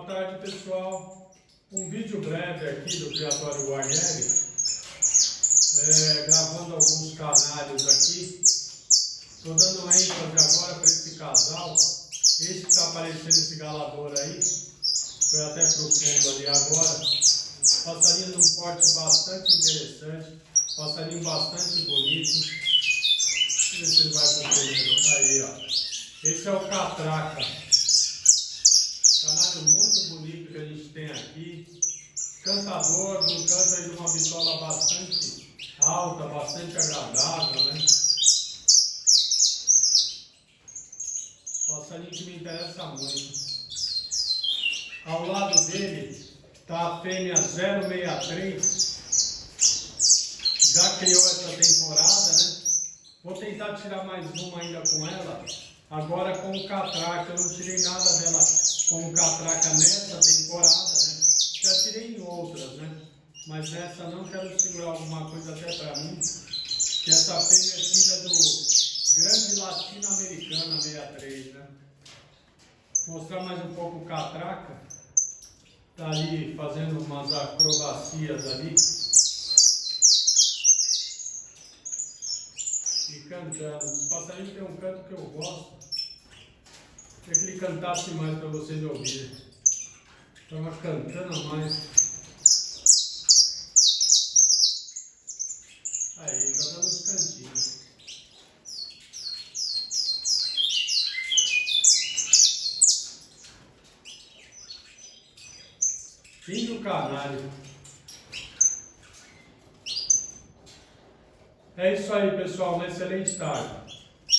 tarde, pessoal. Um vídeo breve aqui do Criatório Guarnieri, gravando alguns canários aqui. Estou dando ênfase agora para esse casal. Esse que está aparecendo, esse galador aí, foi até para o fundo ali agora. Passarinho num porte bastante interessante, passarinho bastante bonito. Deixa eu ver se ele vai para o primeiro. Aí, ó. Esse é o catraca. Canário muito bonito que a gente tem aqui. Cantador, de um canto aí de uma bitola bastante alta, bastante agradável, né? Passarinho que me interessa muito. Ao lado dele está a fêmea 063. Já criou essa temporada, né? Vou tentar tirar mais uma ainda com ela. Agora com o catraca. Eu não tirei nada dela com o catraca nessa temporada, né? Já tirei em outras, né? Mas nessa não, quero segurar alguma coisa até para mim. Que essa fêmea é filha do grande latino-americana 63, né? Vou mostrar mais um pouco o catraca. Tá ali fazendo umas acrobacias ali. E cantando. Os passarinhos têm um canto que eu gosto. Queria que ele cantasse mais para vocês ouvirem. Estava cantando mais. Aí, tá dando os cantinhos. Fim do canário. É isso aí, pessoal. Uma excelente tarde.